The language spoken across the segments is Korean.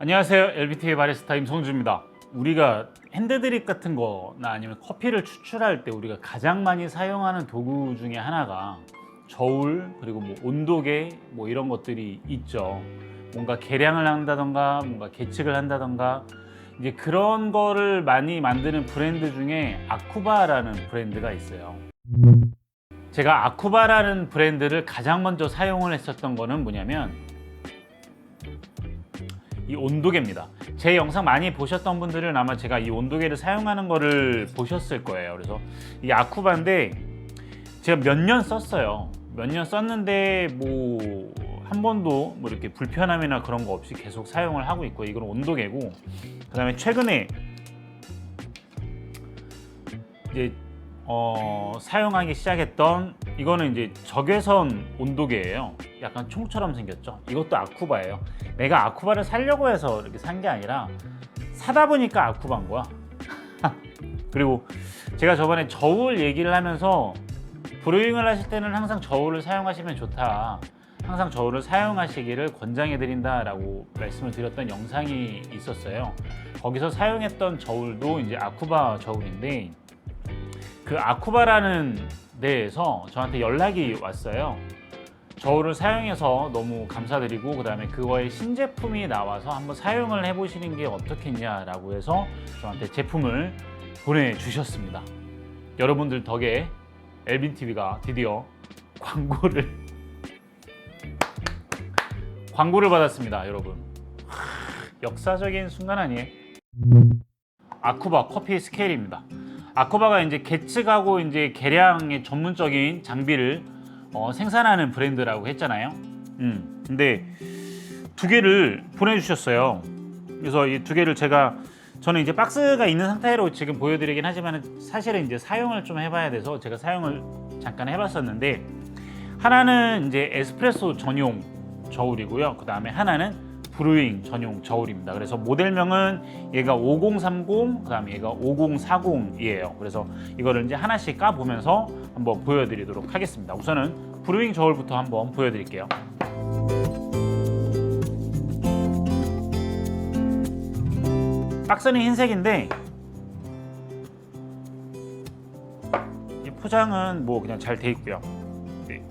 안녕하세요. LBT의 바리스타 임성주입니다. 우리가 핸드드립 같은 거나 아니면 커피를 추출할 때 우리가 가장 많이 사용하는 도구 중에 하나가 저울, 그리고 뭐 온도계 뭐 이런 것들이 있죠. 뭔가 계량을 한다던가 뭔가 계측을 한다던가 이제 그런 거를 많이 만드는 브랜드 중에 아쿠바라는 브랜드가 있어요. 제가 아쿠바라는 브랜드를 가장 먼저 사용을 했었던 거는 뭐냐면 이 온도계입니다. 제 영상 많이 보셨던 분들은 아마 제가 이 온도계를 사용하는 거를 보셨을 거예요. 그래서 이 아쿠바인데 제가 몇 년 썼어요. 몇 년 썼는데 뭐 한 번도 뭐 이렇게 불편함이나 그런 거 없이 계속 사용을 하고 있고, 이건 온도계고, 그 다음에 최근에 이제 사용하기 시작했던 이거는 이제 적외선 온도계예요. 약간 총처럼 생겼죠. 이것도 아쿠바예요. 내가 아쿠바를 사려고 해서 이렇게 산 게 아니라 사다 보니까 아쿠바인 거야. 그리고 제가 저번에 저울 얘기를 하면서 브루잉을 하실 때는 항상 저울을 사용하시면 좋다, 항상 저울을 사용하시기를 권장해 드린다라고 말씀을 드렸던 영상이 있었어요. 거기서 사용했던 저울도 이제 아쿠바 저울인데, 그 아쿠바라는 데에서 저한테 연락이 왔어요. 저울을 사용해서 너무 감사드리고, 그 다음에 그거의 신제품이 나와서 한번 사용을 해보시는 게 어떻겠냐라고 해서 저한테 제품을 보내주셨습니다. 여러분들 덕에 엘빈TV가 드디어 광고를 받았습니다. 여러분, 역사적인 순간 아니에요? 아쿠바 커피 스케일입니다. 아쿠바가 이제 계측하고 이제 계량의 전문적인 장비를 생산하는 브랜드라고 했잖아요. 근데 두 개를 보내주셨어요. 그래서 이 두 개를 저는 이제 박스가 있는 상태로 지금 보여드리긴 하지만 사실은 이제 사용을 좀 해봐야 돼서 제가 사용을 잠깐 해봤었는데, 하나는 이제 에스프레소 전용 저울이고요. 그 다음에 하나는 브루잉 전용 저울입니다. 그래서 모델명은 얘가 5030, 그 다음에 얘가 5040이에요. 그래서 이거를 이제 하나씩 까보면서 한번 보여드리도록 하겠습니다. 우선은 브루잉 저울부터 한번 보여드릴게요. 박스는 흰색인데 이 포장은 뭐 그냥 잘 돼 있고요. 네.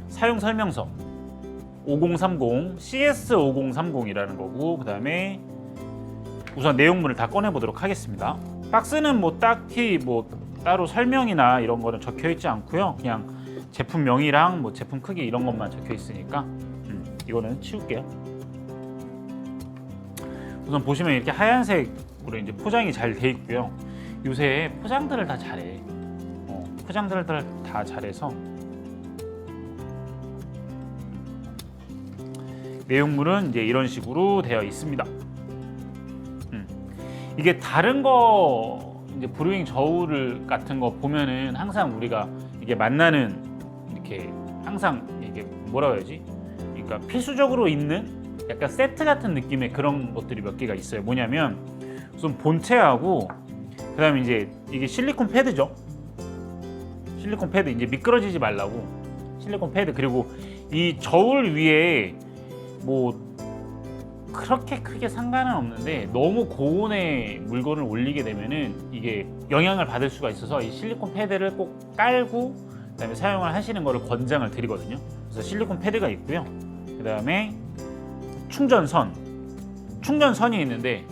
사용 설명서 5030 CS5030이라는 거고, 그 다음에 우선 내용물을 다 꺼내 보도록 하겠습니다. 박스는 뭐 딱히 뭐 따로 설명이나 이런 거는 적혀 있지 않고요. 그냥 제품명이랑 뭐 제품 크기 이런 것만 적혀 있으니까 이거는 치울게요. 우선 보시면 이렇게 하얀색으로 이제 포장이 잘 돼 있고요. 요새 포장들을 다 잘해. 포장들을 다 잘해서 내용물은 이제 이런 식으로 되어 있습니다. 이게 다른 거 이제 브루잉 저울 같은 거 보면은 항상 우리가 이게 만나는 이렇게 항상 이게 뭐라고 해야지? 그러니까 필수적으로 있는 약간 세트 같은 느낌의 그런 것들이 몇 개가 있어요. 뭐냐면 우선 본체하고, 그다음에 이제 이게 실리콘 패드죠. 실리콘 패드, 이제 미끄러지지 말라고 실리콘 패드. 그리고 이 저울 위에 뭐 그렇게 크게 상관은 없는데 너무 고온의 물건을 올리게 되면은 이게 영향을 받을 수가 있어서 이 실리콘 패드를 꼭 깔고 그다음에 사용을 하시는 거를 권장을 드리거든요. 그래서 실리콘 패드가 있고요. 그다음에 충전선이 있는데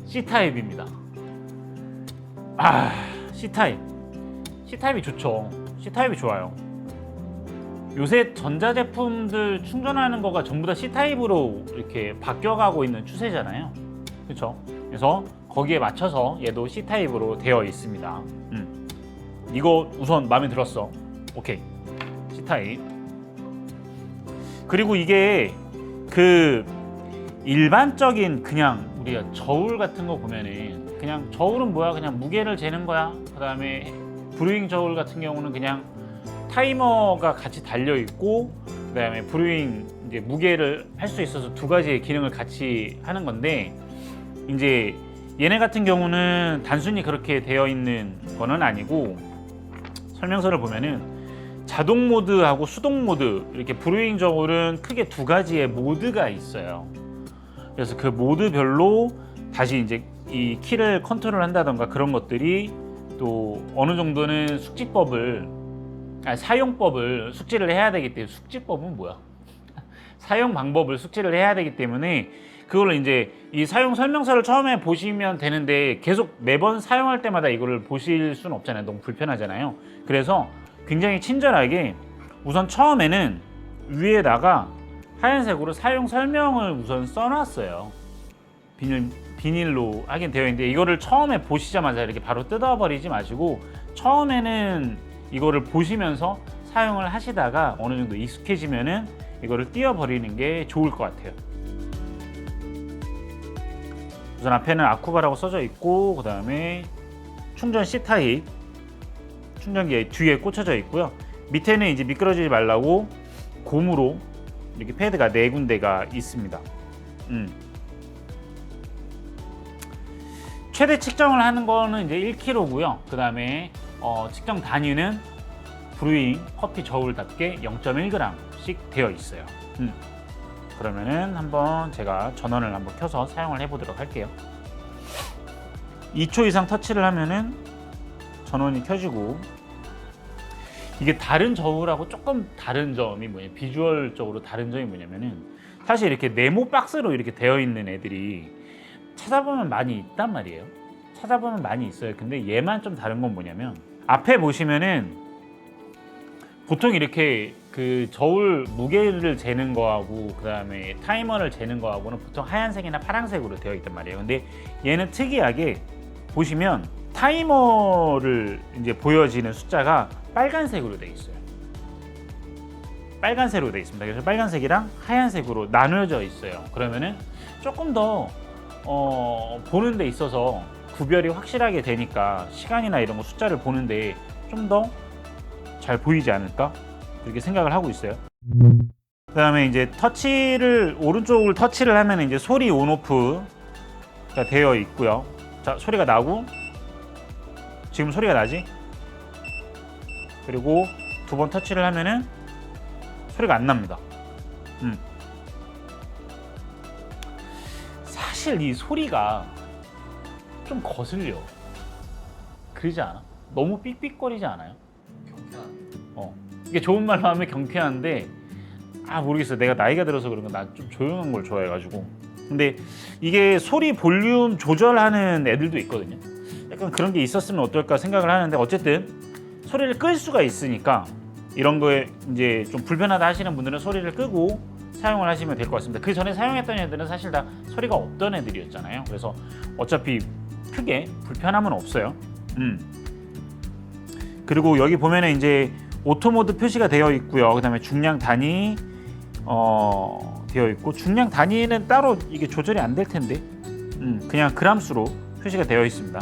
C타입입니다. C타입이 좋죠. C타입이 좋아요. 요새 전자제품들 충전하는 거가 전부 다 C타입으로 이렇게 바뀌어가고 있는 추세잖아요. 그렇죠? 그래서 거기에 맞춰서 얘도 C타입으로 되어 있습니다. 이거 우선 마음에 들었어. 오케이, C타입. 그리고 이게 그 일반적인 그냥 우리가 저울 같은 거 보면은 그냥 저울은 뭐야? 그냥 무게를 재는 거야. 그 다음에 브루잉 저울 같은 경우는 그냥 타이머가 같이 달려 있고, 그다음에 브루잉 이제 무게를 할 수 있어서 두 가지의 기능을 같이 하는 건데, 이제 얘네 같은 경우는 단순히 그렇게 되어 있는 거는 아니고 설명서를 보면은 자동 모드하고 수동 모드, 이렇게 브루잉 저울은 크게 두 가지의 모드가 있어요. 그래서 그 모드별로 다시 이제 이 키를 컨트롤 한다던가 그런 것들이 또 어느 정도는 사용법을 숙지를 해야 되기 때문에, 숙지법은 뭐야? 사용 방법을 숙지를 해야 되기 때문에 그걸 이제 이 사용 설명서를 처음에 보시면 되는데 계속 매번 사용할 때마다 이거를 보실 수는 없잖아요. 너무 불편하잖아요. 그래서 굉장히 친절하게 우선 처음에는 위에다가 하얀색으로 사용 설명을 우선 써놨어요. 비닐로 하긴 되어 있는데 이거를 처음에 보시자마자 이렇게 바로 뜯어버리지 마시고 처음에는 이거를 보시면서 사용을 하시다가 어느 정도 익숙해지면은 이거를 띄워버리는 게 좋을 것 같아요. 우선 앞에는 아쿠바라고 써져 있고, 그 다음에 충전 C타입 충전기에 뒤에 꽂혀져 있고요. 밑에는 이제 미끄러지지 말라고 고무로 이렇게 패드가 4군데가 있습니다. 최대 측정을 하는 거는 이제 1kg고요. 그 다음에 측정 단위는 브루잉 커피 저울답게 0.1g씩 되어 있어요. 그러면은 한번 제가 전원을 한번 켜서 사용을 해보도록 할게요. 2초 이상 터치를 하면은 전원이 켜지고, 이게 다른 저울하고 조금 다른 점이 뭐냐면, 비주얼적으로 다른 점이 뭐냐면은 사실 이렇게 네모 박스로 이렇게 되어 있는 애들이 찾아보면 많이 있단 말이에요. 찾아보면 많이 있어요. 근데 얘만 좀 다른 건 뭐냐면, 앞에 보시면은 보통 이렇게 그 저울 무게를 재는 거하고 그 다음에 타이머를 재는 거하고는 보통 하얀색이나 파란색으로 되어 있단 말이에요. 근데 얘는 특이하게 보시면 타이머를 이제 보여지는 숫자가 빨간색으로 되어 있어요. 빨간색으로 되어 있습니다. 그래서 빨간색이랑 하얀색으로 나눠져 있어요. 그러면은 조금 더 보는 데 있어서 구별이 확실하게 되니까 시간이나 이런 거 숫자를 보는데 좀 더 잘 보이지 않을까? 그렇게 생각을 하고 있어요. 그 다음에 이제 오른쪽을 터치를 하면 이제 소리 온오프가 되어 있고요. 자, 소리가 나고, 지금 소리가 나지? 그리고 두 번 터치를 하면은 소리가 안 납니다. 사실 이 소리가 좀 거슬려. 그러지 않아? 너무 삑삑거리지 않아요? 이게 좋은 말로 하면 경쾌한데, 모르겠어요. 내가 나이가 들어서 그런가, 난 좀 조용한 걸 좋아해가지고. 근데 이게 소리 볼륨 조절하는 애들도 있거든요. 약간 그런 게 있었으면 어떨까 생각을 하는데, 어쨌든 소리를 끌 수가 있으니까 이런 거에 이제 좀 불편하다 하시는 분들은 소리를 끄고 사용을 하시면 될 것 같습니다. 그 전에 사용했던 애들은 사실 다 소리가 없던 애들이었잖아요. 그래서 어차피 크게 불편함은 없어요. 그리고 여기 보면은 이제 오토 모드 표시가 되어 있고요. 그 다음에 중량 단위 되어 있고, 중량 단위는 따로 이게 조절이 안 될 텐데 그냥 그람수로 표시가 되어 있습니다.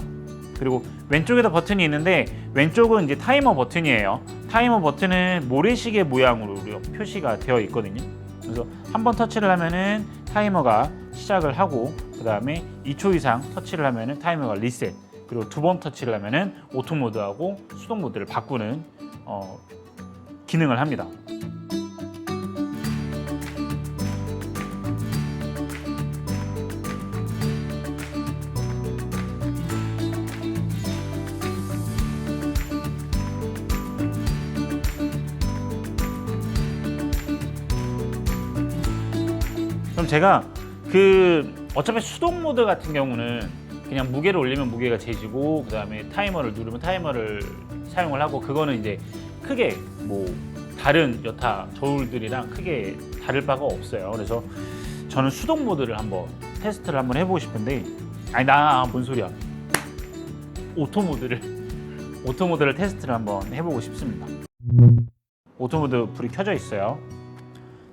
그리고 왼쪽에도 버튼이 있는데, 왼쪽은 이제 타이머 버튼이에요. 타이머 버튼은 모래시계 모양으로 표시가 되어 있거든요. 그래서 한번 터치를 하면은 타이머가 시작을 하고, 그 다음에 2초 이상 터치를 하면은 타이머가 리셋, 그리고 두 번 터치를 하면은 오토 모드하고 수동 모드를 바꾸는 기능을 합니다. 그럼 제가 어차피 수동 모드 같은 경우는 그냥 무게를 올리면 무게가 재지고, 그 다음에 타이머를 누르면 타이머를 사용을 하고, 그거는 이제 크게 뭐 다른 여타 저울들이랑 크게 다를 바가 없어요. 그래서 저는 수동 모드를 한번 테스트를 한번 해보고 싶은데, 뭔 소리야, 오토 모드를 테스트를 한번 해보고 싶습니다. 오토 모드 불이 켜져 있어요.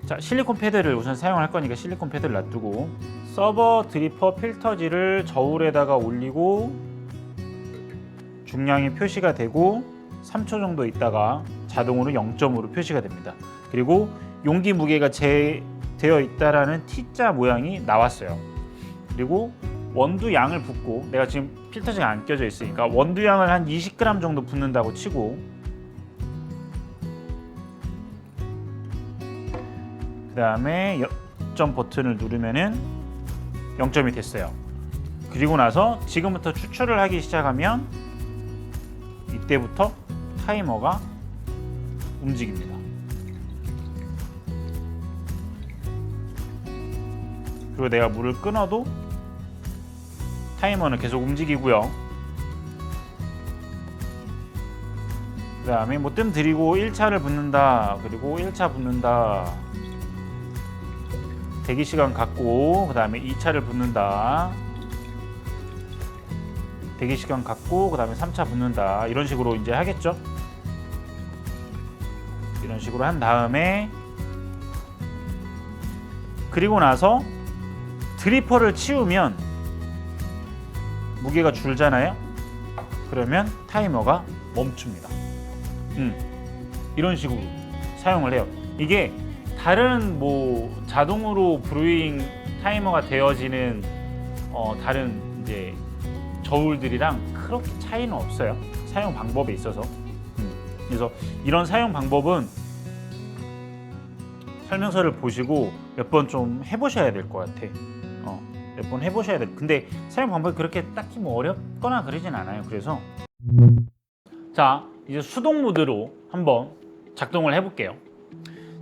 자, 실리콘 패드를 우선 사용할 거니까 실리콘 패드를 놔두고, 서버 드리퍼 필터지를 저울에다가 올리고 중량이 표시가 되고 3초 정도 있다가 자동으로 0점으로 표시가 됩니다. 그리고 용기 무게가 되어 있다라는 T자 모양이 나왔어요. 그리고 원두 양을 붓고, 내가 지금 필터지가 안 껴져 있으니까 원두 양을 한 20g 정도 붓는다고 치고, 그 다음에 0점 버튼을 누르면은 0점이 됐어요. 그리고 나서 지금부터 추출을 하기 시작하면 이때부터 타이머가 움직입니다. 그리고 내가 물을 끊어도 타이머는 계속 움직이고요. 그 다음에 뭐 뜸 들이고 1차를 붓는다. 그리고 1차 붓는다. 대기시간 갖고 그 다음에 2차를 붓는다. 대기시간 갖고 그 다음에 3차 붓는다. 이런 식으로 이제 하겠죠. 이런 식으로 한 다음에 그리고 나서 드리퍼를 치우면 무게가 줄잖아요. 그러면 타이머가 멈춥니다. 이런 식으로 사용을 해요. 이게 다른 뭐 자동으로 브루잉 타이머가 되어지는 다른 이제 저울들이랑 그렇게 차이는 없어요. 사용 방법에 있어서. 그래서 이런 사용 방법은 설명서를 보시고 몇 번 좀 해보셔야 될 것 같아. 몇 번 해보셔야 돼. 근데 사용 방법이 그렇게 딱히 뭐 어렵거나 그러진 않아요. 그래서 자, 이제 수동 모드로 한번 작동을 해볼게요.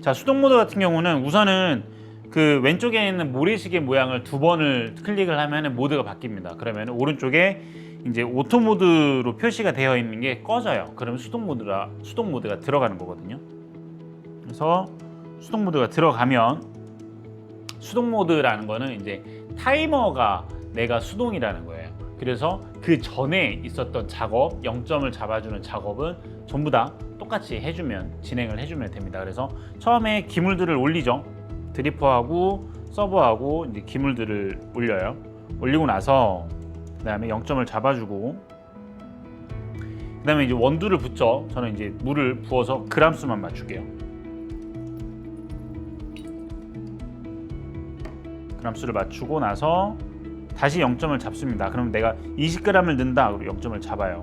자, 수동 모드 같은 경우는 우선은 그 왼쪽에 있는 모래시계 모양을 2번을 클릭을 하면 모드가 바뀝니다. 그러면 오른쪽에 이제 오토 모드로 표시가 되어 있는 게 꺼져요. 그러면 수동 모드가 들어가는 거거든요. 그래서 수동 모드가 들어가면 수동 모드라는 거는 이제 타이머가 내가 수동이라는 거예요. 그래서 그 전에 있었던 작업, 0점을 잡아주는 작업은 전부 다 똑같이 진행을 해주면 됩니다. 그래서 처음에 기물들을 올리죠. 드리퍼하고 서버하고 이제 기물들을 올려요. 올리고 나서 그다음에 0점을 잡아주고 그다음에 이제 원두를 붓죠. 저는 이제 물을 부어서 그람 수만 맞출게요. 그람 수를 맞추고 나서 다시 0점을 잡습니다. 그럼 내가 20g을 넣는다. 그리고 0점을 잡아요.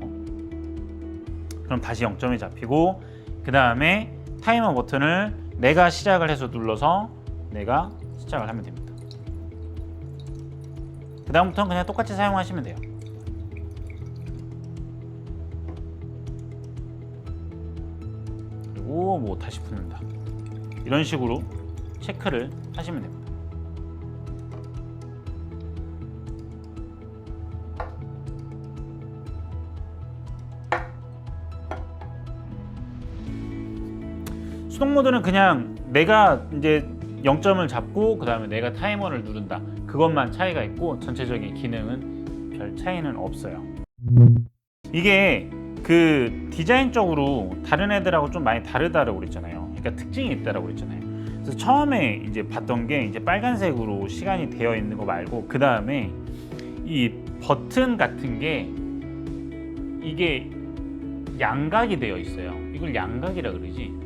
그럼 다시 0점이 잡히고 그 다음에 타이머 버튼을 내가 시작을 해서 눌러서 내가 시작을 하면 됩니다. 그 다음부터는 그냥 똑같이 사용하시면 돼요. 그리고 뭐 다시 붓는다. 이런 식으로 체크를 하시면 됩니다. 수동 모드는 그냥 내가 이제 0점을 잡고 그 다음에 내가 타이머를 누른다. 그것만 차이가 있고 전체적인 기능은 별 차이는 없어요. 이게 그 디자인적으로 다른 애들하고 좀 많이 다르다고 그랬잖아요. 그러니까 특징이 있다고 그랬잖아요. 그래서 처음에 이제 봤던 게 이제 빨간색으로 시간이 되어 있는 거 말고 그 다음에 이 버튼 같은 게 이게 양각이 되어 있어요. 이걸 양각이라 그러지.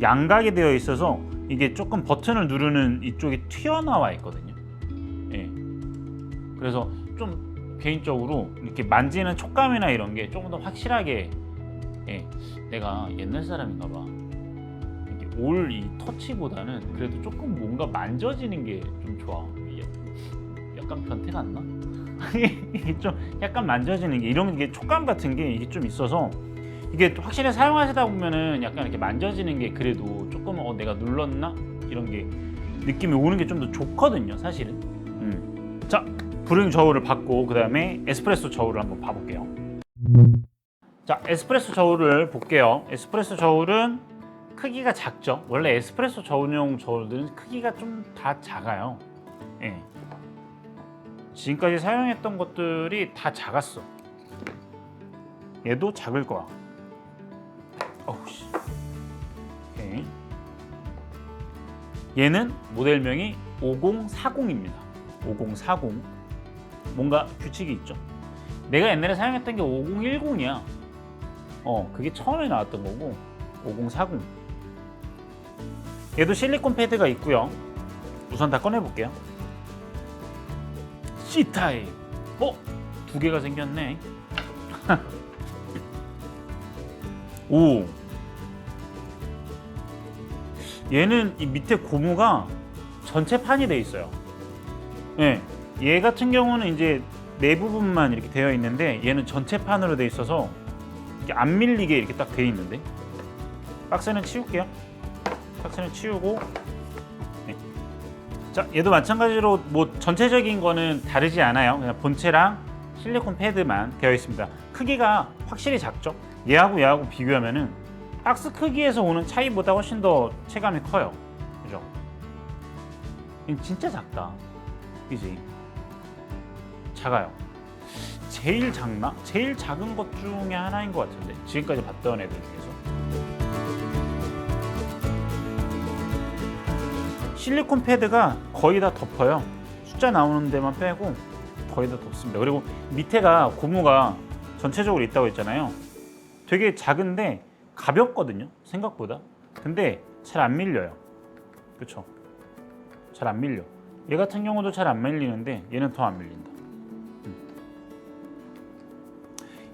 양각이 되어 있어서 이게 조금 버튼을 누르는 이쪽이 튀어나와 있거든요. 예. 그래서 좀 개인적으로 이렇게 만지는 촉감이나 이런 게 조금 더 확실하게 내가 옛날 사람인가 봐. 올 이 터치보다는 그래도 조금 뭔가 만져지는 게 좀 좋아. 약간 변태 같나? 이게 좀 약간 만져지는 게 이런 게 촉감 같은 게 이게 좀 있어서 이게 확실히 사용하시다 보면은 약간 이렇게 만져지는 게 그래도 조금 내가 눌렀나? 이런 게 느낌이 오는 게 좀 더 좋거든요, 사실은. 자, 브루잉 저울을 받고 그 다음에 에스프레소 저울을 한번 봐볼게요. 자, 에스프레소 저울을 볼게요. 에스프레소 저울은 크기가 작죠. 원래 에스프레소 저울용 저울들은 크기가 좀 다 작아요. 예. 지금까지 사용했던 것들이 다 작았어. 얘도 작을 거야. 어우씨. 오케이. 얘는 모델명이 5040입니다. 5040. 뭔가 규칙이 있죠. 내가 옛날에 사용했던 게 5010이야. 그게 처음에 나왔던 거고 5040. 얘도 실리콘 패드가 있고요. 우선 다 꺼내 볼게요. C타입. 2개가 생겼네. 오. 얘는 이 밑에 고무가 전체 판이 돼 있어요. 네, 얘 같은 경우는 이제 내 부분만 이렇게 되어 있는데 얘는 전체 판으로 돼 있어서 이렇게 안 밀리게 이렇게 딱 돼 있는데 박스는 치울게요. 박스는 치우고 네. 자, 얘도 마찬가지로 뭐 전체적인 거는 다르지 않아요. 그냥 본체랑 실리콘 패드만 되어 있습니다. 크기가 확실히 작죠. 얘하고 비교하면은 박스 크기에서 오는 차이보다 훨씬 더 체감이 커요. 그죠? 진짜 작다. 그지? 작아요. 제일 작나? 제일 작은 것 중에 하나인 것 같은데 지금까지 봤던 애들 중에서. 실리콘 패드가 거의 다 덮어요. 숫자 나오는 데만 빼고 거의 다 덮습니다. 그리고 밑에가 고무가 전체적으로 있다고 했잖아요. 되게 작은데 가볍거든요, 생각보다. 근데 잘 안 밀려요. 그쵸? 잘 안 밀려. 얘 같은 경우도 잘 안 밀리는데 얘는 더 안 밀린다.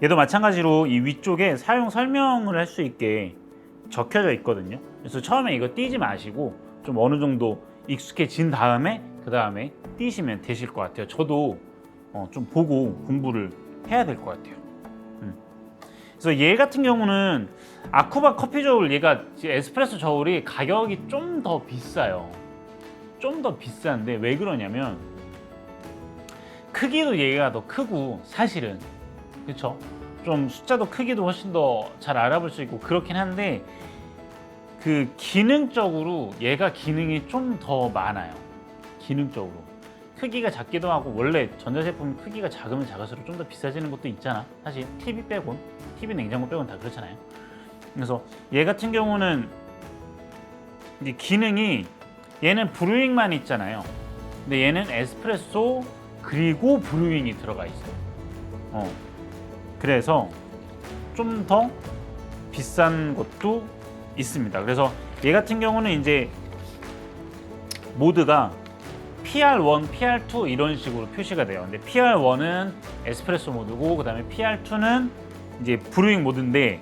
얘도 마찬가지로 이 위쪽에 사용 설명을 할 수 있게 적혀져 있거든요. 그래서 처음에 이거 띄지 마시고 좀 어느 정도 익숙해진 다음에 그 다음에 띄시면 되실 것 같아요. 저도 좀 보고 공부를 해야 될 것 같아요. 그래서 얘 같은 경우는 아쿠바 커피 저울, 얘가 에스프레소 저울이 가격이 좀 더 비싸요. 좀 더 비싼데 왜 그러냐면 크기도 얘가 더 크고 사실은 그쵸? 좀 숫자도 크기도 훨씬 더 잘 알아볼 수 있고 그렇긴 한데 그 기능적으로 얘가 기능이 좀 더 많아요. 기능적으로 크기가 작기도 하고 원래 전자제품 크기가 작으면 작을수록 좀 더 비싸지는 것도 있잖아. 사실 TV 빼곤, TV 냉장고 빼곤 다 그렇잖아요. 그래서 얘 같은 경우는 이제 기능이 얘는 브루잉만 있잖아요. 근데 얘는 에스프레소 그리고 브루잉이 들어가 있어요. 그래서 좀 더 비싼 것도 있습니다. 그래서 얘 같은 경우는 이제 모드가 PR1, PR2 이런 식으로 표시가 돼요. 근데 PR1은 에스프레소 모드고 그다음에 PR2는 이제 브루잉 모드인데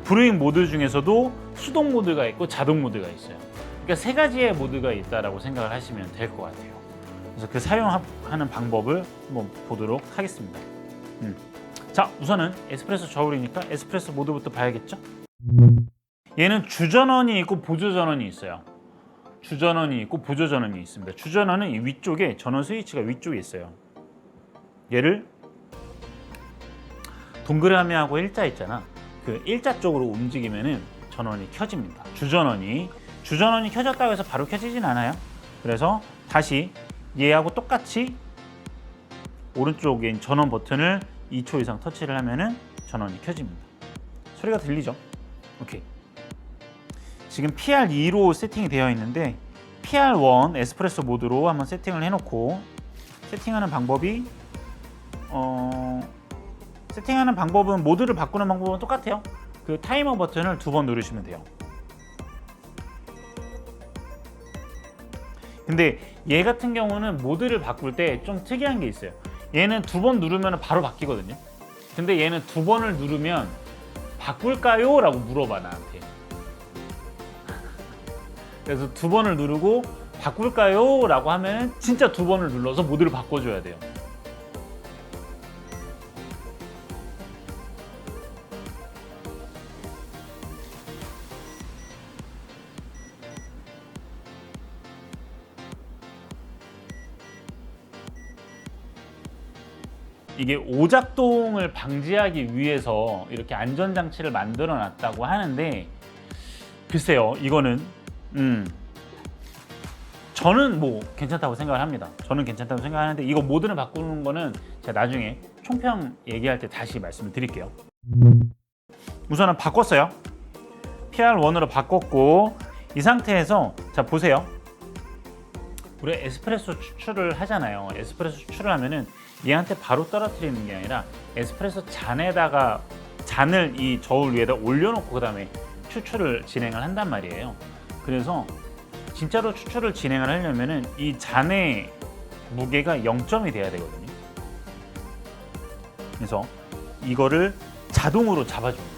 브루잉 모드 중에서도 수동 모드가 있고 자동 모드가 있어요. 그러니까 세 가지의 모드가 있다라고 생각을 하시면 될 것 같아요. 그래서 그 사용하는 방법을 한번 보도록 하겠습니다. 자, 우선은 에스프레소 저울이니까 에스프레소 모드부터 봐야겠죠? 얘는 주전원이 있고 보조전원이 있어요. 주전원이 있고 보조전원이 있습니다. 주전원은 이 위쪽에 전원 스위치가 위쪽에 있어요. 얘를 동그라미하고 일자 있잖아. 그 일자 쪽으로 움직이면은 전원이 켜집니다. 주전원이 켜졌다고 해서 바로 켜지진 않아요. 그래서 다시 얘하고 똑같이 오른쪽에 전원 버튼을 2초 이상 터치를 하면은 전원이 켜집니다. 소리가 들리죠? 오케이. 지금 PR2로 세팅이 되어 있는데 PR1 에스프레소 모드로 한번 세팅을 해놓고 세팅하는 방법이 세팅하는 방법은 모드를 바꾸는 방법은 똑같아요. 그 타이머 버튼을 2번 누르시면 돼요. 근데 얘 같은 경우는 모드를 바꿀 때 좀 특이한 게 있어요. 얘는 2번 누르면 바로 바뀌거든요. 근데 얘는 2번을 누르면 바꿀까요? 라고 물어봐 나한테. 그래서 2번을 누르고 바꿀까요? 라고 하면 진짜 2번을 눌러서 모드를 바꿔줘야 돼요. 이게 오작동을 방지하기 위해서 이렇게 안전장치를 만들어 놨다고 하는데 글쎄요, 이거는 저는 뭐 괜찮다고 생각을 합니다. 저는 괜찮다고 생각하는데 이거 모드를 바꾸는 거는 제가 나중에 총평 얘기할 때 다시 말씀을 드릴게요. 우선은 바꿨어요. PR1으로 바꿨고 이 상태에서 자 보세요. 우리 에스프레소 추출을 하잖아요. 에스프레소 추출을 하면은 얘한테 바로 떨어뜨리는 게 아니라 에스프레소 잔에다가 잔을 이 저울 위에다 올려놓고 그 다음에 추출을 진행을 한단 말이에요. 그래서 진짜로 추출을 진행을 하려면은 이 잔의 무게가 0점이 돼야 되거든요. 그래서 이거를 자동으로 잡아줍니다.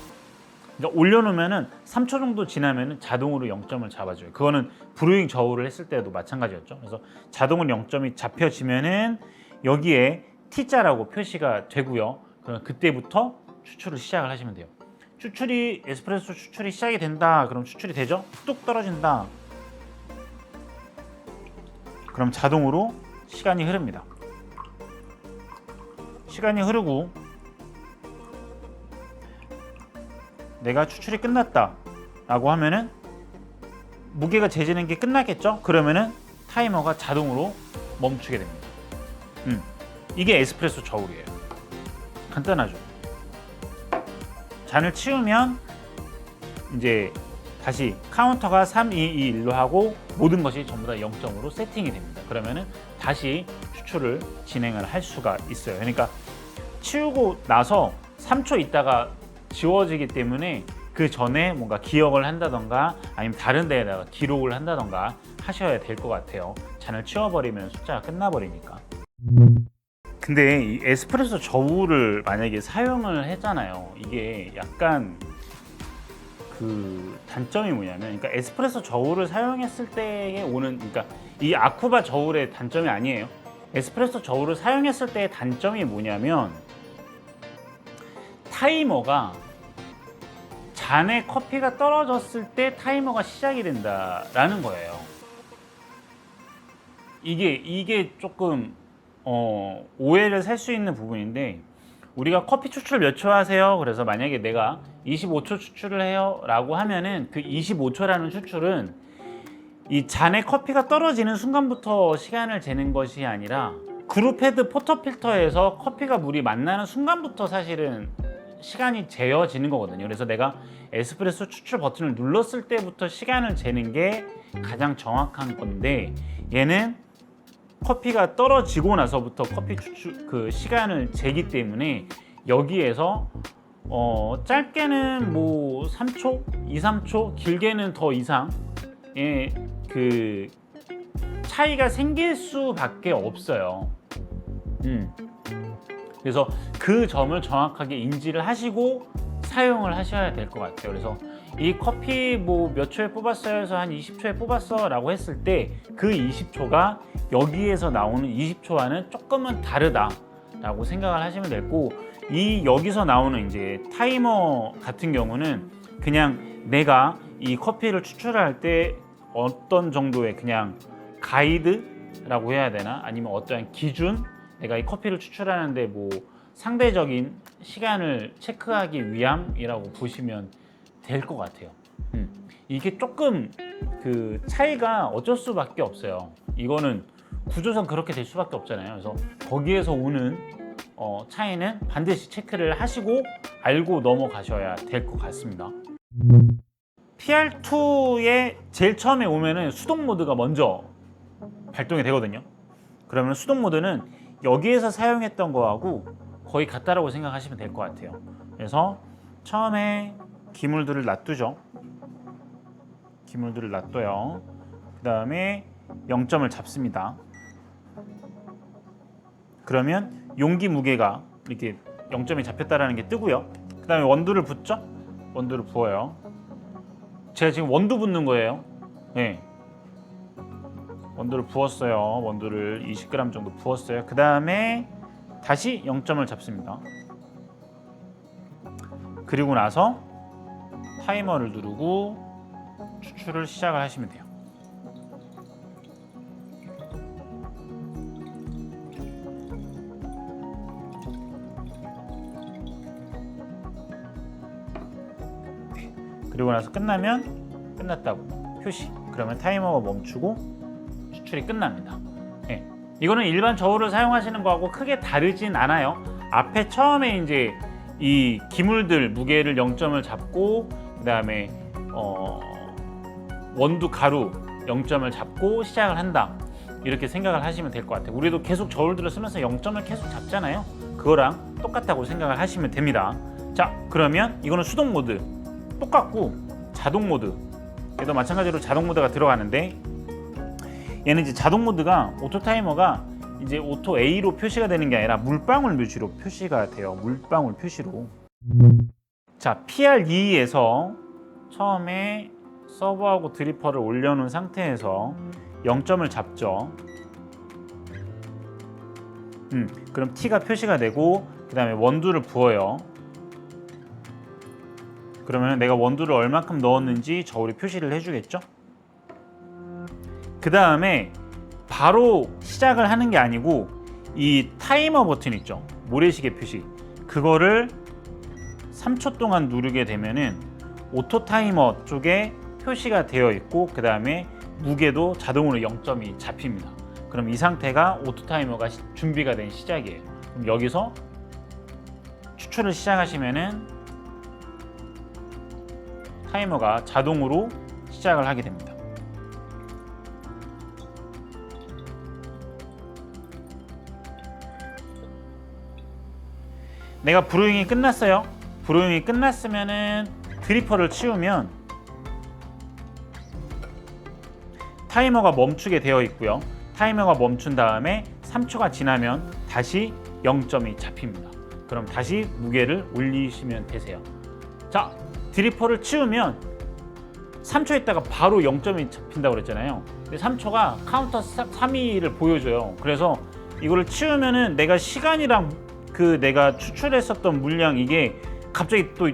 그러니까 올려놓으면은 3초 정도 지나면은 자동으로 0점을 잡아줘요. 그거는 브루잉 저울을 했을 때도 마찬가지였죠. 그래서 자동으로 0점이 잡혀지면은 여기에 T자라고 표시가 되고요. 그럼 그때부터 추출을 시작을 하시면 돼요. 추출이 에스프레소 추출이 시작이 된다. 그럼 추출이 되죠? 뚝 떨어진다. 그럼 자동으로 시간이 흐릅니다. 시간이 흐르고 내가 추출이 끝났다 라고 하면은 무게가 재지는 게 끝났겠죠? 그러면은 타이머가 자동으로 멈추게 됩니다. 이게 에스프레소 저울이에요. 간단하죠? 잔을 치우면 이제 다시 카운터가 3, 2, 2, 1로 하고 모든 것이 전부 다 0점으로 세팅이 됩니다. 그러면은 다시 추출을 진행을 할 수가 있어요. 그러니까 치우고 나서 3초 있다가 지워지기 때문에 그 전에 뭔가 기억을 한다던가 아니면 다른 데에다가 기록을 한다던가 하셔야 될 것 같아요. 잔을 치워버리면 숫자가 끝나버리니까. 근데 이 에스프레소 저울을 만약에 사용을 했잖아요. 이게 약간 그 단점이 뭐냐면, 그러니까 에스프레소 저울을 사용했을 때에 오는, 그러니까 이 아쿠바 저울의 단점이 아니에요. 에스프레소 저울을 사용했을 때의 단점이 뭐냐면 타이머가 잔에 커피가 떨어졌을 때 타이머가 시작이 된다라는 거예요. 이게 조금 오해를 살 수 있는 부분인데, 우리가 커피 추출 몇 초 하세요? 그래서 만약에 내가 25초 추출을 해요 라고 하면은 그 25초라는 추출은 이 잔에 커피가 떨어지는 순간부터 시간을 재는 것이 아니라 그룹헤드 포터필터에서 커피가 물이 만나는 순간부터 사실은 시간이 재어지는 거거든요. 그래서 내가 에스프레소 추출 버튼을 눌렀을 때부터 시간을 재는 게 가장 정확한 건데, 얘는 커피가 떨어지고 나서부터 커피 추출 그 시간을 재기 때문에 여기에서 짧게는 뭐 3초, 2, 3초, 길게는 더 이상의 그 차이가 생길 수밖에 없어요. 그래서 그 점을 정확하게 인지를 하시고 사용을 하셔야 될 것 같아요. 그래서 이 커피 뭐 몇 초에 뽑았어요 해서 한 20초에 뽑았어 라고 했을 때 그 20초가 여기에서 나오는 20초와는 조금은 다르다 라고 생각을 하시면 되고, 이 여기서 나오는 이제 타이머 같은 경우는 그냥 내가 이 커피를 추출할 때 어떤 정도의 그냥 가이드라고 해야 되나, 아니면 어떠한 기준, 내가 이 커피를 추출하는데 뭐 상대적인 시간을 체크하기 위함이라고 보시면 될 것 같아요. 이게 조금 그 차이가 어쩔 수밖에 없어요. 이거는 구조상 그렇게 될 수밖에 없잖아요. 그래서 거기에서 오는 차이는 반드시 체크를 하시고 알고 넘어가셔야 될 것 같습니다. PR2에 제일 처음에 오면은 수동 모드가 먼저 발동이 되거든요. 그러면 수동 모드는 여기에서 사용했던 거하고 거의 같다라고 생각하시면 될 것 같아요. 그래서 처음에 기물들을 놔두죠. 기물들을 놔둬요. 그 다음에 0점을 잡습니다. 그러면 용기 무게가 이렇게 0점이 잡혔다라는 게 뜨고요. 그 다음에 원두를 붓죠. 원두를 부어요. 제가 지금 원두 붓는 거예요. 네. 원두를 부었어요. 원두를 20g 정도 부었어요. 그 다음에 다시 0점을 잡습니다. 그리고 나서 타이머를 누르고 추출을 시작을 하시면 돼요. 그리고 나서 끝나면 끝났다고 표시. 그러면 타이머가 멈추고 추출이 끝납니다. 네. 이거는 일반 저울을 사용하시는 거하고 크게 다르진 않아요. 앞에 처음에 이제 이 기물들 무게를 0점을 잡고 그 다음에 원두 가루 0점을 잡고 시작을 한다, 이렇게 생각을 하시면 될 것 같아요. 우리도 계속 저울들을 쓰면서 0점을 계속 잡잖아요. 그거랑 똑같다고 생각을 하시면 됩니다. 자, 그러면 이거는 수동 모드 똑같고, 자동 모드 얘도 마찬가지로 자동 모드가 들어가는데, 얘는 이제 자동 모드가 오토 타이머가 이제 오토 A로 표시가 되는 게 아니라 물방울 표시로 표시가 돼요. 물방울 표시로. 자, PR2에서 처음에 서버하고 드리퍼를 올려놓은 상태에서 0점을 잡죠. 그럼 T가 표시가 되고 그 다음에 원두를 부어요. 그러면 내가 원두를 얼마큼 넣었는지 저울이 표시를 해주겠죠. 그 다음에 바로 시작을 하는 게 아니고 이 타이머 버튼 있죠, 모래시계 표시, 그거를 3초 동안 누르게 되면은 오토 타이머 쪽에 표시가 되어 있고 그 다음에 무게도 자동으로 0점이 잡힙니다. 그럼 이 상태가 오토 타이머가 준비가 된 시작이에요. 그럼 여기서 추출을 시작하시면은 타이머가 자동으로 시작을 하게 됩니다. 내가 브루잉이 끝났어요. 브루잉이 끝났으면은 드리퍼를 치우면 타이머가 멈추게 되어 있고요. 타이머가 멈춘 다음에 3초가 지나면 다시 0점이 잡힙니다. 그럼 다시 무게를 올리시면 되세요. 자, 드리퍼를 치우면 3초 있다가 바로 0점이 잡힌다고 그랬잖아요. 근데 3초가 카운터 3위를 보여줘요. 그래서 이거를 치우면은 내가 시간이랑 그 내가 추출했었던 물량 이게 갑자기 또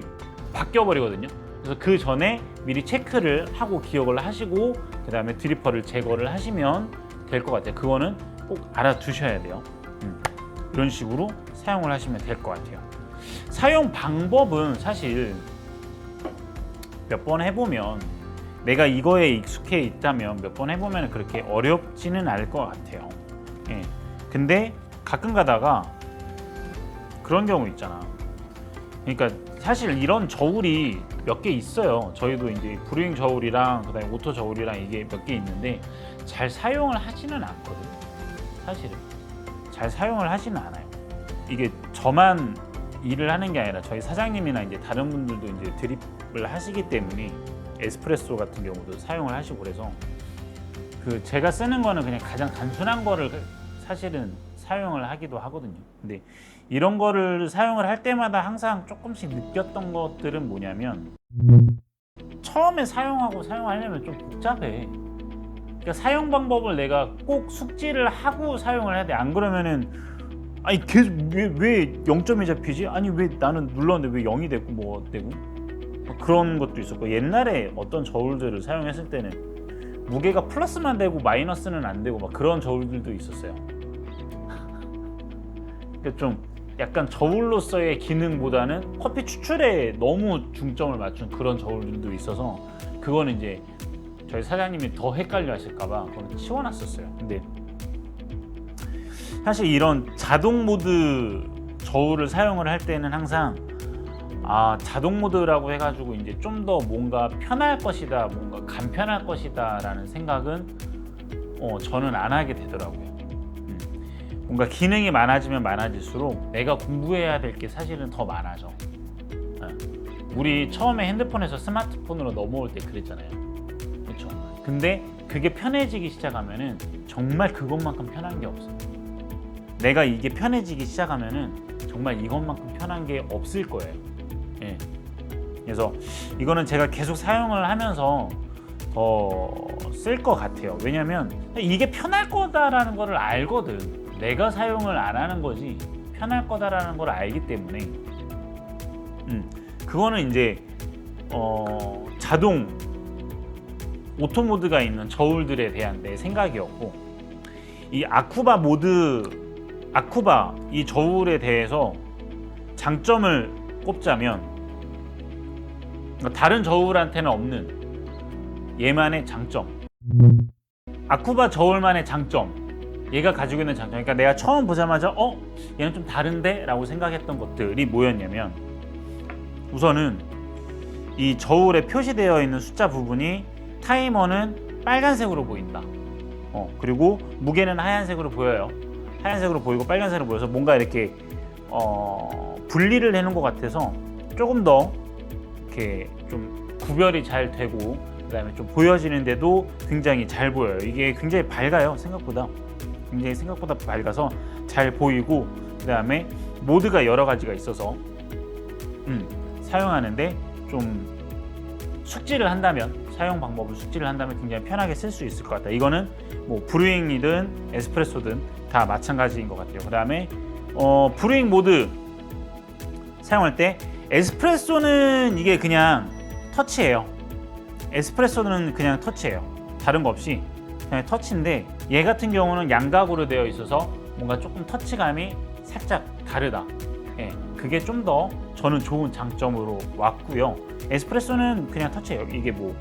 바뀌어 버리거든요. 그래서 그 전에 미리 체크를 하고 기억을 하시고 그 다음에 드리퍼를 제거를 하시면 될 것 같아요. 그거는 꼭 알아두셔야 돼요. 이런 식으로 사용을 하시면 될 것 같아요. 사용 방법은 사실 몇 번 해보면, 내가 이거에 익숙해 있다면 몇 번 해보면 그렇게 어렵지는 않을 것 같아요. 예. 근데 가끔 가다가 그런 경우 있잖아. 그러니까 사실 이런 저울이 몇 개 있어요. 저희도 이제 브루잉 저울이랑 그다음에 오토 저울이랑 이게 몇 개 있는데 잘 사용을 하지는 않거든. 사실은 잘 사용을 하지는 않아요. 이게 저만 일을 하는 게 아니라 저희 사장님이나 이제 다른 분들도 이제 드립을 하시기 때문에 에스프레소 같은 경우도 사용을 하시고 그래서 그 제가 쓰는 거는 그냥 가장 단순한 거를 사실은 사용을 하기도 하거든요. 근데 이런 거를 사용을 할 때마다 항상 조금씩 느꼈던 것들은 뭐냐면 처음에 사용하려면 좀 복잡해. 그러니까 사용 방법을 내가 꼭 숙지를 하고 사용을 해야 돼. 안 그러면은 아니 계속 왜 0점이 잡히지? 아니 왜 나는 눌렀는데 왜 0이 됐고 뭐 되고 그런 것도 있었고, 옛날에 어떤 저울들을 사용했을 때는 무게가 플러스만 되고 마이너스는 안 되고 막 그런 저울들도 있었어요. 그러니까 좀 약간 저울로서의 기능보다는 커피 추출에 너무 중점을 맞춘 그런 저울들도 있어서 그거는 이제 저희 사장님이 더 헷갈려 하실까봐 그건 치워놨었어요. 근데 사실 이런 자동 모드 저울을 사용을 할 때는 항상 자동 모드라고 해가지고 이제 좀 더 뭔가 편할 것이다, 뭔가 간편할 것이다 라는 생각은 저는 안 하게 되더라고요. 뭔가 기능이 많아지면 많아질수록 내가 공부해야 될 게 사실은 더 많아져. 우리 처음에 핸드폰에서 스마트폰으로 넘어올 때 그랬잖아요. 그렇죠? 근데 그게 편해지기 시작하면은 정말 그것만큼 편한 게 없어요. 내가 이게 편해지기 시작하면은 정말 이것만큼 편한 게 없을 거예요. 예. 그래서 이거는 제가 계속 사용을 하면서 더 쓸 것 같아요. 왜냐면 이게 편할 거다라는 거를 알거든. 내가 사용을 안 하는 거지 편할 거다라는 걸 알기 때문에 그거는 이제 자동 오토 모드가 있는 저울들에 대한 내 생각이었고, 이 아쿠바 이 저울에 대해서 장점을 꼽자면 다른 저울한테는 없는 얘만의 장점, 아쿠바 저울만의 장점, 얘가 가지고 있는 장점, 그러니까 내가 처음 보자마자 얘는 좀 다른데? 라고 생각했던 것들이 뭐였냐면, 우선은 이 저울에 표시되어 있는 숫자 부분이 타이머는 빨간색으로 보인다. 그리고 무게는 하얀색으로 보여요. 하얀색으로 보이고 빨간색으로 보여서 뭔가 이렇게 분리를 해놓은 것 같아서 조금 더 이렇게 좀 구별이 잘 되고 그다음에 좀 보여지는데도 굉장히 잘 보여요. 이게 굉장히 밝아요. 생각보다 밝아서 잘 보이고, 그다음에 모드가 여러 가지가 있어서 사용하는데 좀 숙지를 한다면, 사용 방법을 숙지를 한다면 굉장히 편하게 쓸 수 있을 것 같다. 이거는 뭐 브루잉이든 에스프레소든 다 마찬가지인 것 같아요. 그 다음에 브루잉 모드 사용할 때 에스프레소는 이게 그냥 터치예요. 에스프레소는 그냥 터치예요. 다른 거 없이 그냥 터치인데, 얘 같은 경우는 양각으로 되어 있어서 뭔가 조금 터치감이 살짝 다르다. 예, 그게 좀 더 저는 좋은 장점으로 왔고요. 에스프레소는 그냥 터치예요. 이게 뭐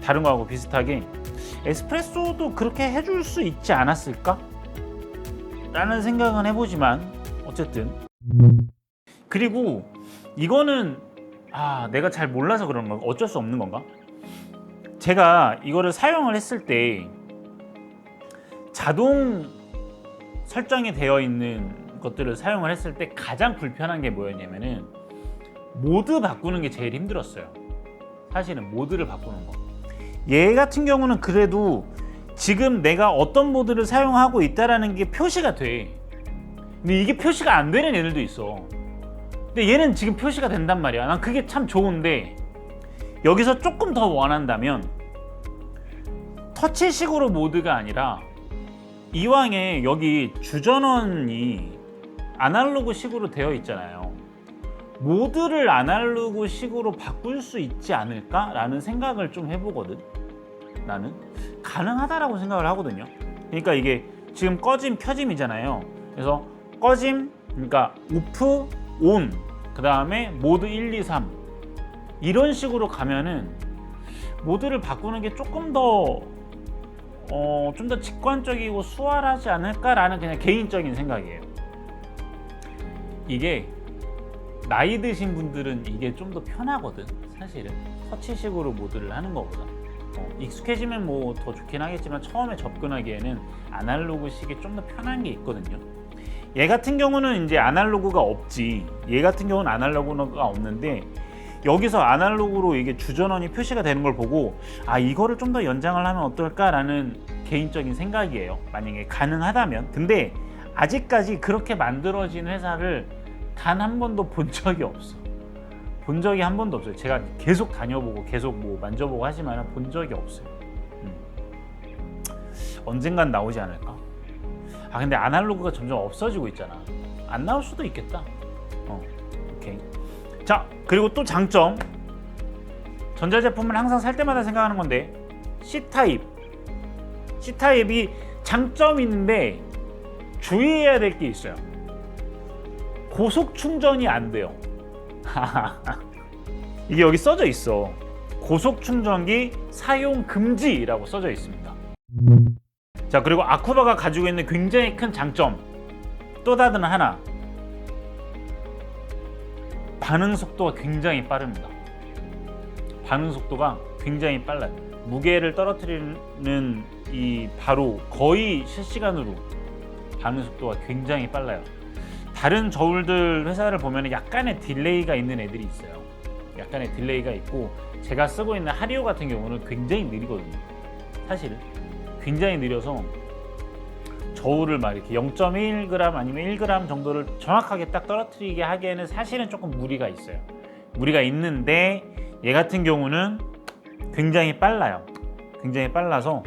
다른 거하고 비슷하게 에스프레소도 그렇게 해줄 수 있지 않았을까? 라는 생각은 해보지만 어쨌든. 그리고 이거는 내가 잘 몰라서 그런 건가? 어쩔 수 없는 건가? 제가 이거를 사용을 했을 때 자동 설정이 되어 있는 것들을 사용을 했을 때 가장 불편한 게 뭐였냐면은 모드 바꾸는 게 제일 힘들었어요. 사실은 모드를 바꾸는 거. 얘 같은 경우는 그래도 지금 내가 어떤 모드를 사용하고 있다라는 게 표시가 돼. 근데 이게 표시가 안 되는 애들도 있어. 근데 얘는 지금 표시가 된단 말이야. 난 그게 참 좋은데, 여기서 조금 더 원한다면 터치식으로 모드가 아니라 이왕에 여기 주전원이 아날로그식으로 되어 있잖아요. 모드를 아날로그식으로 바꿀 수 있지 않을까라는 생각을 좀 해보거든. 나는 가능하다라고 생각을 하거든요. 그러니까 이게 지금 꺼짐 켜짐이잖아요. 그래서 꺼짐, 그러니까 오프, 온, 그 다음에 모드 1, 2, 3 이런 식으로 가면은 모드를 바꾸는 게 조금 더 좀 더 직관적이고 수월하지 않을까라는 그냥 개인적인 생각이에요. 이게 나이 드신 분들은 이게 좀 더 편하거든. 사실은 터치식으로 모드를 하는 것보다 익숙해지면 뭐 더 좋긴 하겠지만 처음에 접근하기에는 아날로그식이 좀 더 편한 게 있거든요. 얘 같은 경우는 이제 아날로그가 없지. 얘 같은 경우는 아날로그가 없는데, 여기서 아날로그로 이게 주전원이 표시가 되는 걸 보고 이거를 좀 더 연장을 하면 어떨까라는 개인적인 생각이에요. 만약에 가능하다면. 근데 아직까지 그렇게 만들어진 회사를 단 한 번도 본 적이 없어. 본 적이 한 번도 없어요. 제가 계속 다녀보고 계속 뭐 만져보고 하지만 본 적이 없어요. 언젠간 나오지 않을까? 근데 아날로그가 점점 없어지고 있잖아. 안 나올 수도 있겠다. 오케이. 자, 그리고 또 장점. 전자제품을 항상 살 때마다 생각하는 건데, C타입. C타입이 장점이 있는데 주의해야 될 게 있어요. 고속 충전이 안 돼요. 이게 여기 써져 있어. 고속 충전기 사용 금지라고 써져 있습니다. 자, 그리고 아쿠바가 가지고 있는 굉장히 큰 장점 또 다른 하나, 반응 속도가 굉장히 빠릅니다. 반응 속도가 굉장히 빨라요. 무게를 떨어뜨리는 이 바로 거의 실시간으로 반응 속도가 굉장히 빨라요. 다른 저울들 회사를 보면 약간의 딜레이가 있는 애들이 있어요. 약간의 딜레이가 있고, 제가 쓰고 있는 하리오 같은 경우는 굉장히 느리거든요. 사실은 굉장히 느려서 저울을 막 이렇게 0.1g 아니면 1g 정도를 정확하게 딱 떨어뜨리게 하기에는 사실은 조금 무리가 있어요. 무리가 있는데 얘 같은 경우는 굉장히 빨라요. 굉장히 빨라서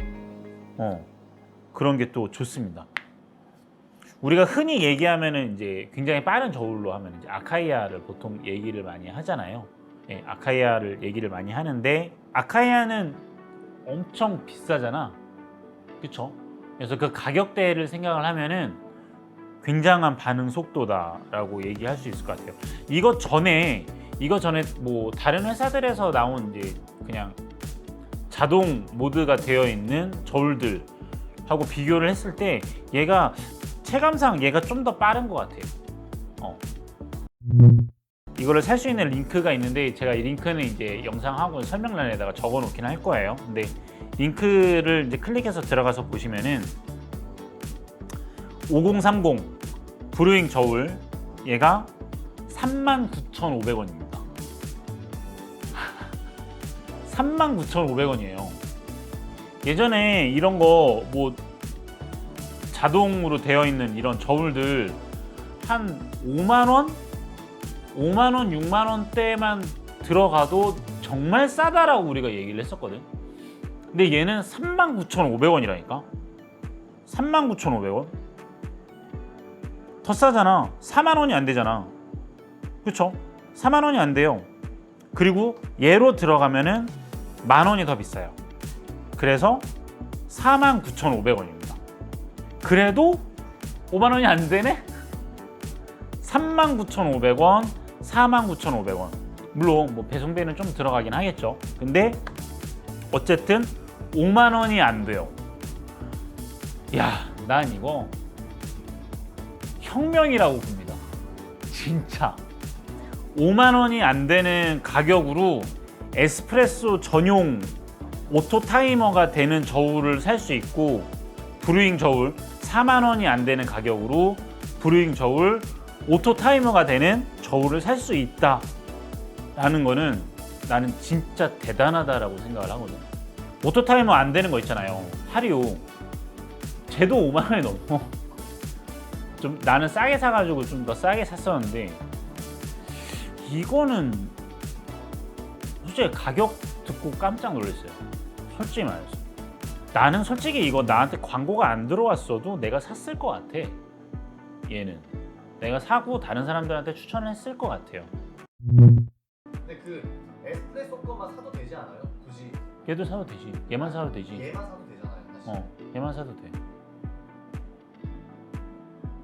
그런 게 또 좋습니다. 우리가 흔히 얘기하면은 이제 굉장히 빠른 저울로 하면 이제 아카이아를 보통 얘기를 많이 하잖아요. 예, 아카이아를 얘기를 많이 하는데, 아카이아는 엄청 비싸잖아. 그쵸? 그래서 그 가격대를 생각을 하면은 굉장한 반응 속도다라고 얘기할 수 있을 것 같아요. 이거 전에 뭐 다른 회사들에서 나온 이제 그냥 자동 모드가 되어 있는 저울들하고 비교를 했을 때 얘가 체감상 얘가 좀 더 빠른 것 같아요. 이거를 살 수 있는 링크가 있는데, 제가 이 링크는 이제 영상하고 설명란에다가 적어 놓긴 할 거예요. 근데 링크를 이제 클릭해서 들어가서 보시면은 5030 브루잉 저울, 얘가 39,500원입니다. 39,500원이에요. 예전에 이런 거 뭐 자동으로 되어 있는 이런 저울들 한 5만 원? 5만 원, 6만 원대만 들어가도 정말 싸다라고 우리가 얘기를 했었거든. 근데 얘는 39,500원이라니까. 39,500원. 더 싸잖아. 4만 원이 안 되잖아. 그쵸? 4만 원이 안 돼요. 그리고 얘로 들어가면은 만 원이 더 비싸요. 그래서 49,500원입니다. 그래도 5만 원이 안 되네? 39,500원, 49,500원. 물론 뭐 배송비는 좀 들어가긴 하겠죠. 근데 어쨌든 5만 원이 안 돼요. 야, 난 이거 혁명이라고 봅니다. 진짜 5만 원이 안 되는 가격으로 에스프레소 전용 오토 타이머가 되는 저울을 살 수 있고, 브루잉 저울 4만 원이 안 되는 가격으로 브루잉 저울 오토 타이머가 되는 저울을 살 수 있다라는 거는 나는 진짜 대단하다라고 생각을 하거든. 오토 타이머 안 되는 거 있잖아요. 하리오. 쟤도 5만 원이 넘어. 좀 나는 싸게 사가지고 좀 더 싸게 샀었는데, 이거는 솔직히 가격 듣고 깜짝 놀랐어요. 솔직히 말해서. 나는 솔직히 이거 나한테 광고가 안 들어왔어도 내가 샀을 것 같아. 얘는 내가 사고 다른 사람들한테 추천했을 것 같아요. 근데 그 에스프레소 거만 사도 되지 않아요? 굳이 얘도 사도 되지. 얘만 사도 되지. 얘만 사도 되잖아요. 사실. 얘만 사도 돼.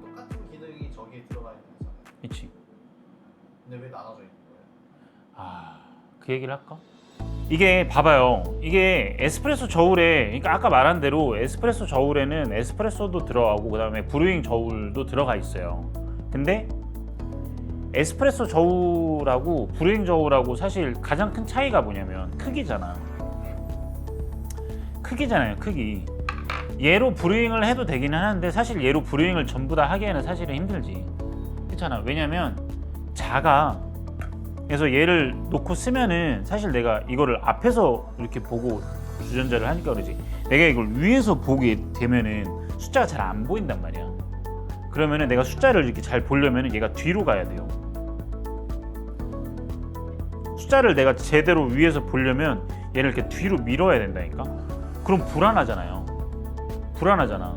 똑같은 기능이 저기에 들어가 있는 거잖아요. 그치. 근데 왜 나눠져 있는 거예요? 그 얘기를 할까? 이게 봐봐요. 이게 에스프레소 저울에, 그러니까 아까 말한 대로 에스프레소 저울에는 에스프레소도 들어가고 그다음에 브루잉 저울도 들어가 있어요. 근데 에스프레소 저울하고 브루잉 저울하고 사실 가장 큰 차이가 뭐냐면 크기잖아. 크기잖아요, 크기. 얘로 브루잉을 해도 되기는 하는데 사실 얘로 브루잉을 전부 다 하기에는 사실은 힘들지. 그렇잖아. 왜냐면 작아. 그래서 얘를 놓고 쓰면은 사실 내가 이거를 앞에서 이렇게 보고 주전자를 하니까 그러지, 내가 이걸 위에서 보게 되면은 숫자가 잘 안 보인단 말이야. 그러면은 내가 숫자를 이렇게 잘 보려면은 얘가 뒤로 가야 돼요. 숫자를 내가 제대로 위에서 보려면 얘를 이렇게 뒤로 밀어야 된다니까. 그럼 불안하잖아요. 불안하잖아.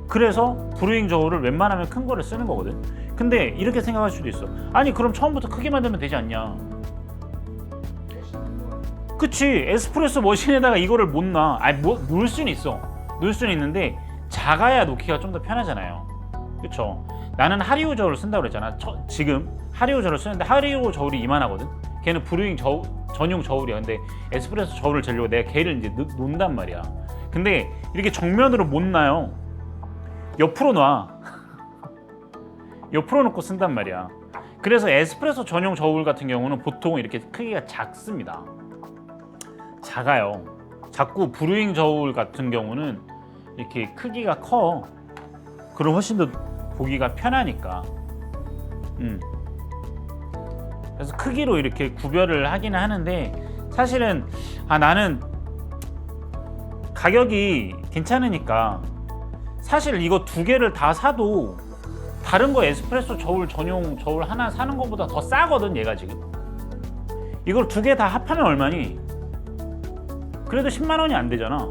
그래서 브루잉 저울을 웬만하면 큰 거를 쓰는 거거든. 근데 이렇게 생각할 수도 있어. 아니 그럼 처음부터 크게 만들면 되지 않냐. 그치. 에스프레소 머신에다가 이거를 못 놔. 아니 놓을 수는 있어. 놓을 수는 있는데 작아야 놓기가 좀 더 편하잖아요. 그쵸. 나는 하리오 저울을 쓴다고 그랬잖아. 지금 하리오 저울을 쓰는데 하리오 저울이 이만하거든. 걔는 브루잉 전용 저울이야. 근데 에스프레소 저울을 재려고 내가 걔를 이제 놓는단 말이야. 근데 이렇게 정면으로 못 놔요. 옆으로 놔. 옆으로 놓고 쓴단 말이야. 그래서 에스프레소 전용 저울 같은 경우는 보통 이렇게 크기가 작습니다. 작아요. 작고 브루잉 저울 같은 경우는 이렇게 크기가 커. 그럼 훨씬 더 보기가 편하니까. 그래서 크기로 이렇게 구별을 하기는 하는데 사실은 나는 가격이 괜찮으니까 사실 이거 두 개를 다 사도 다른 거 에스프레소 저울 전용 저울 하나 사는 것보다 더 싸거든. 얘가 지금 이걸 두 개 다 합하면 얼마니? 그래도 10만 원이 안 되잖아.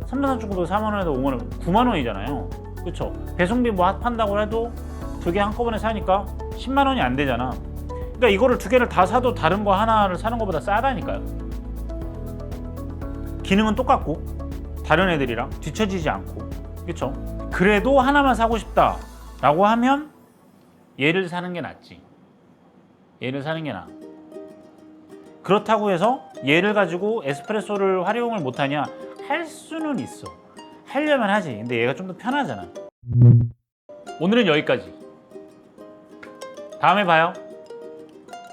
3,499 4만 원에도 5만 원, 9만 원이잖아요. 그쵸? 배송비 뭐 합한다고 해도 두 개 한꺼번에 사니까 10만 원이 안 되잖아. 그러니까 이거를 두 개를 다 사도 다른 거 하나를 사는 것보다 싸다니까요. 기능은 똑같고 다른 애들이랑 뒤처지지 않고. 그쵸? 그래도 하나만 사고 싶다 라고 하면 얘를 사는 게 낫지. 얘를 사는 게 나아. 그렇다고 해서 얘를 가지고 에스프레소를 활용을 못하냐? 할 수는 있어. 하려면 하지. 근데 얘가 좀 더 편하잖아. 오늘은 여기까지. 다음에 봐요.